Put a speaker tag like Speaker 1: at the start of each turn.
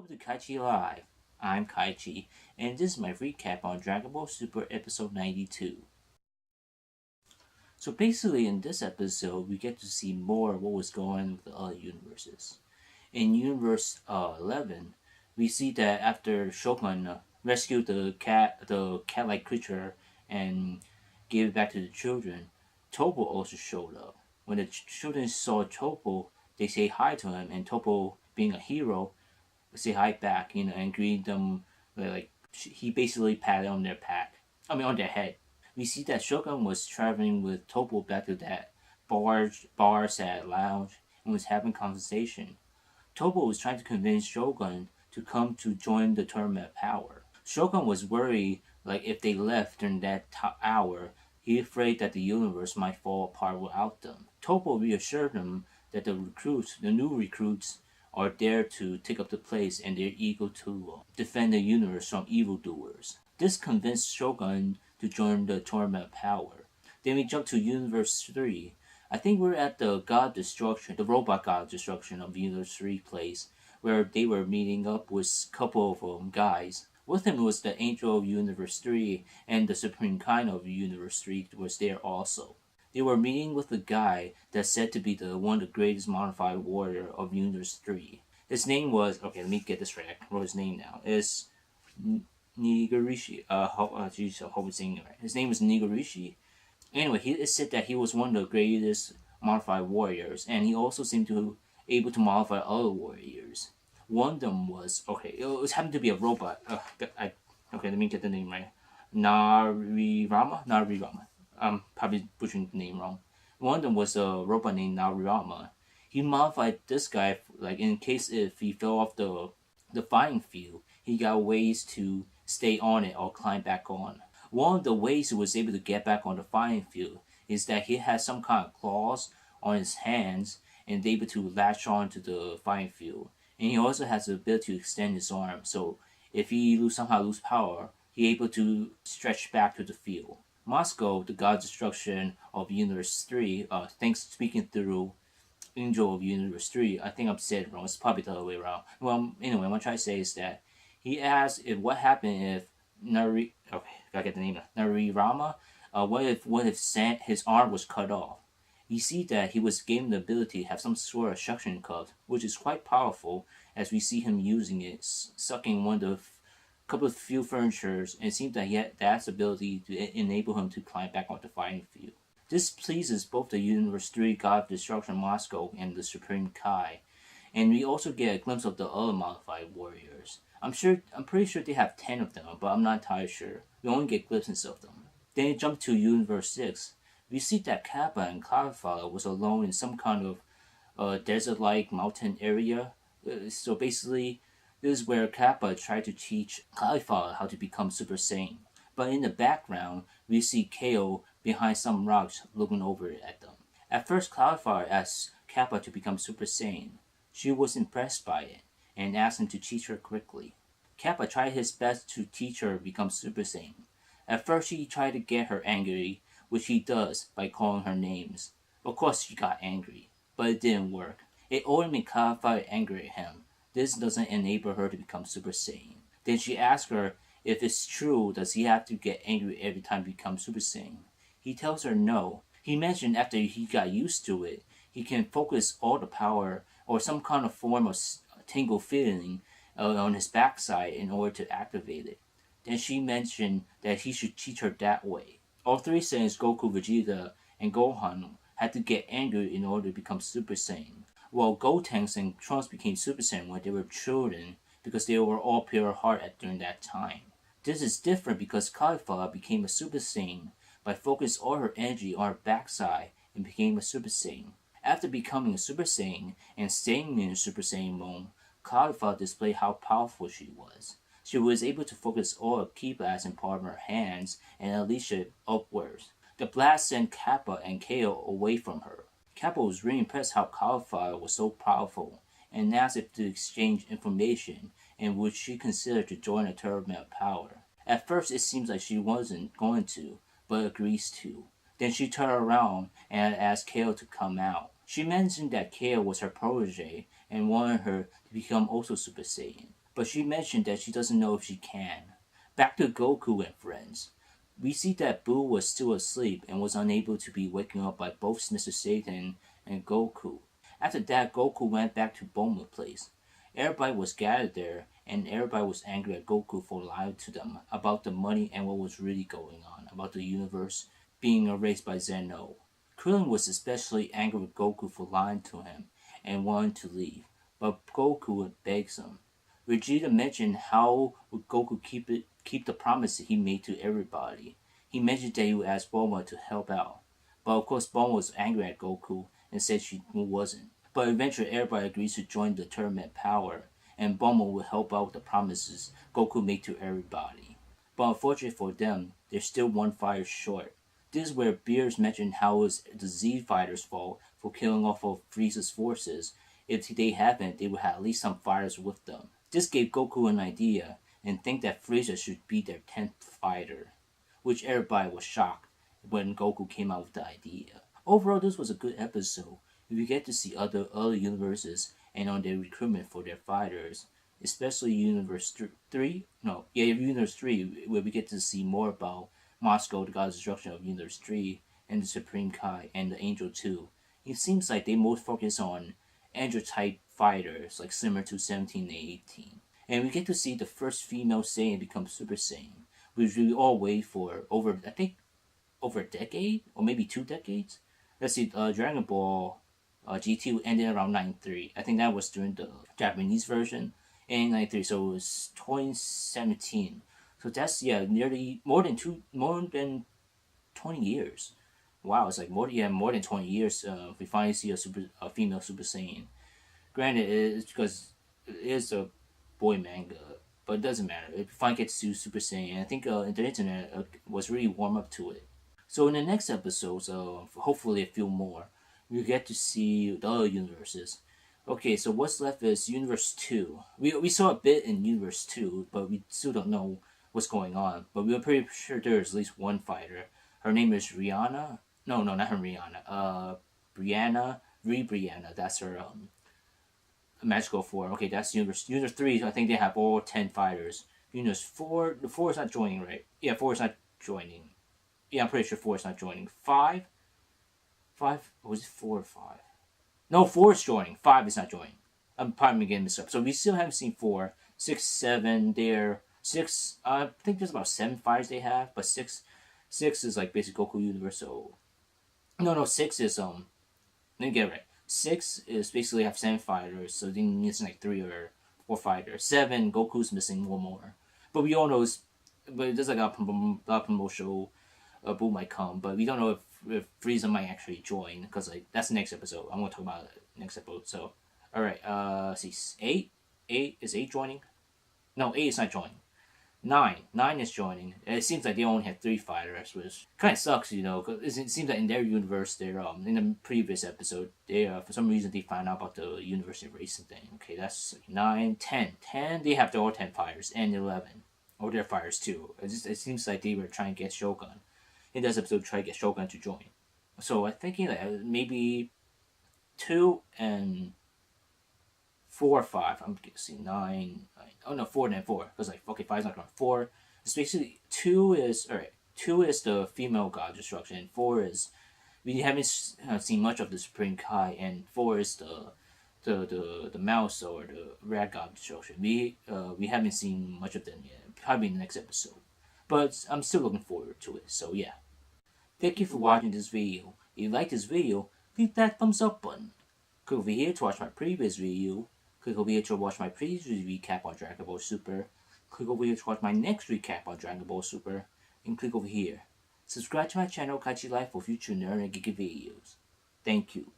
Speaker 1: Welcome to KaiChi Live. I'm KaiChi, and this is my recap on Dragon Ball Super Episode 92. So basically, in this episode, we get to see more of what was going on with the other universes. In Universe 11, we see that after Shogun rescued the cat-like creature, and gave it back to the children, Topo also showed up. When the children saw Topo, they say hi to him, and Topo, being a hero, say hi back, and greet them like he basically patted on their on their head. We see that Shogun was traveling with Topo back to that bar at lounge and was having conversation. Topo was trying to convince Shogun to come to join the tournament of power. Shogun was worried, like if they left during that hour, he afraid that the universe might fall apart without them. Topo reassured him that the new recruits, are there to take up the place and they're eager to defend the universe from evildoers. This convinced Shogun to join the Tournament of Power. Then we jump to Universe 3. I think we're at the God Destruction, the robot God Destruction of Universe 3 place, where they were meeting up with a couple of guys. With him was the Angel of Universe 3, and the Supreme Kind of Universe 3 was there also. They were meeting with a guy that's said to be one of the greatest modified warrior of Universe 3. His name was, okay, let me get this right. I wrote his name now. It's Nigirishi. I hope I'm saying it right. His name is Nigirishi. Anyway, it said that he was one of the greatest modified warriors, and he also seemed to able to modify other warriors. One of them was, okay, it was happened to be a robot. Okay, let me get the name right. Narirama. I'm probably butchering the name wrong. One of them was a robot named Narirama. He modified this guy, like in case if he fell off the flying field, he got ways to stay on it or climb back on. One of the ways he was able to get back on the flying field is that he has some kind of claws on his hands and able to latch on to the flying field. And he also has the ability to extend his arm, so if he somehow lose power, he able to stretch back to the field. Moscow, the god destruction of Universe 3, thanks speaking through Angel of Universe 3, I think I'm saying it wrong. It's probably the other way around. Well, anyway, what I'm trying to say is that he asked if what happened if gotta get the name now. Narirama, what if his arm was cut off? You see that he was given the ability to have some sort of suction cup, which is quite powerful, as we see him using it, sucking one of the couple of few furnitures, and it seems that he had that ability to enable him to climb back onto the fighting field. This pleases both the Universe 3 God of Destruction Moscow and the Supreme Kai, and we also get a glimpse of the other modified warriors. I'm pretty sure they have 10 of them, but I'm not entirely sure. We only get glimpses of them. Then we jump to Universe 6. We see that Kappa and Caulifla was alone in some kind of desert-like mountain area. So basically, this is where Kappa tried to teach Caulifla how to become Super Saiyan. But in the background, we see Kale behind some rocks looking over at them. At first, Caulifla asked Kappa to become Super Saiyan. She was impressed by it and asked him to teach her quickly. Kappa tried his best to teach her become Super Saiyan. At first, he tried to get her angry, which he does by calling her names. Of course, she got angry, but it didn't work. It only made Caulifla angry at him. This doesn't enable her to become Super Saiyan. Then she asks her if it's true, does he have to get angry every time he becomes Super Saiyan? He tells her no. He mentioned after he got used to it, he can focus all the power or some kind of form of tingle feeling on his backside in order to activate it. Then she mentioned that he should teach her that way. All three Saiyans, Goku, Vegeta, and Gohan, had to get angry in order to become Super Saiyan. While Gotenks and Trunks became Super Saiyan when they were children because they were all pure heart during that time. This is different because Caulifla became a Super Saiyan by focusing all her energy on her backside and became a Super Saiyan. After becoming a Super Saiyan and staying in Super Saiyan mode, Caulifla displayed how powerful she was. She was able to focus all her ki blast in part of her hands and unleash it upwards. The blast sent Kappa and Kale away from her. Kappa was really impressed how Caulifla was so powerful and asked if to exchange information and would she consider to join a tournament of power. At first it seems like she wasn't going to, but agrees to. Then she turned around and asked Kale to come out. She mentioned that Kale was her protege and wanted her to become also Super Saiyan. but she mentioned that she doesn't know if she can. Back to Goku and friends. We see that Boo was still asleep and was unable to be waken up by both Mr. Satan and Goku. After that, Goku went back to Bulma's place. Everybody was gathered there, and everybody was angry at Goku for lying to them about the money and what was really going on, about the universe being erased by Zeno. Krillin was especially angry with Goku for lying to him and wanted to leave, but Goku begs him. Vegeta mentioned how would Goku keep the promises he made to everybody. He mentioned that he would ask Bulma to help out, but of course Bulma was angry at Goku and said she wasn't. But eventually everybody agrees to join the tournament power, and Bulma will help out with the promises Goku made to everybody. But unfortunately for them, they're still one fire short. This is where Beers mentioned how it was the Z fighters' fault for killing off of Frieza's forces. If they hadn't, they would have at least some fighters with them. This gave Goku an idea and think that Frieza should be their 10th fighter, which everybody was shocked when Goku came out with the idea. Overall, this was a good episode. We get to see other universes and on their recruitment for their fighters, especially Universe 3. No, yeah, Universe 3, where we get to see more about Moscow, the god of destruction of Universe 3, and the Supreme Kai, and the Angel 2. It seems like they most focus on Angel type fighters, like similar to 17 and 18. And we get to see the first female Saiyan become Super Saiyan, which we all wait for I think, over a decade, or maybe 2 decades. Let's see, Dragon Ball GT ended around 93. I think that was during the Japanese version in 93, so it was 2017. So that's, yeah, nearly more than 20 years. Wow, it's like more than 20 years. We finally see a female Super Saiyan. Granted, it's because it is a boy manga, but it doesn't matter. If we finally get to see Super Saiyan, I think the internet was really warm up to it. So in the next episodes, hopefully a few more, we get to see the other universes. Okay, so what's left is Universe 2. We saw a bit in Universe 2, but we still don't know what's going on. But we are pretty sure there's at least one fighter. Her name is Rihanna. No, not her Rihanna. Brianna. Brianna. That's her magical form. Okay, that's Universe 3. I think they have all 10 fighters. Universe 4. The 4 is not joining, right? Yeah, 4 is not joining. Yeah, I'm pretty sure 4 is not joining. 5? 5? Was it 4 or 5? No, 4 is joining. 5 is not joining. I'm probably getting this up. So we still haven't seen 4. 6, 7, there. 6, I think there's about 7 fighters they have, but 6 is like basic Goku universe, so... No, 6 is, let me get it right. 6 is basically have 7 fighters, so they missing like 3 or 4 fighters. 7, Goku's missing one more. But we all know, but there's like a lot of promotional Boo might come, but we don't know if Frieza might actually join, because like that's the next episode. I'm gonna talk about it next episode. So, all right, see, 8 is 8 joining? No, 8 is not joining. 9 is joining. It seems like they only have 3 fighters, which kind of sucks, you know, because it seems that in their universe, they're in the previous episode, they for some reason they found out about the universe erasing thing. Okay, that's 9, 10. 10, they have all 10 fighters, and 11. Or their fighters too. It seems like they were trying to get Shogun. In this episode, try to get Shogun to join. So I'm thinking like maybe 2 and 4 or 5. I'm guessing 9. Oh no, 4 and 4. Because like, okay, 5 is not going. 4. It's basically 2 is alright. 2 is the female god destruction, and 4 is we haven't seen much of the Supreme Kai, and 4 is the mouse or the rat god destruction. We haven't seen much of them yet. Probably in the next episode. But I'm still looking forward to it, so yeah. Thank you for watching this video. If you like this video, click that thumbs up button. Click over here to watch my previous video. Click over here to watch my previous recap on Dragon Ball Super. Click over here to watch my next recap on Dragon Ball Super. And click over here. Subscribe to my channel KaiChi Life for future nerd and geeky videos. Thank you.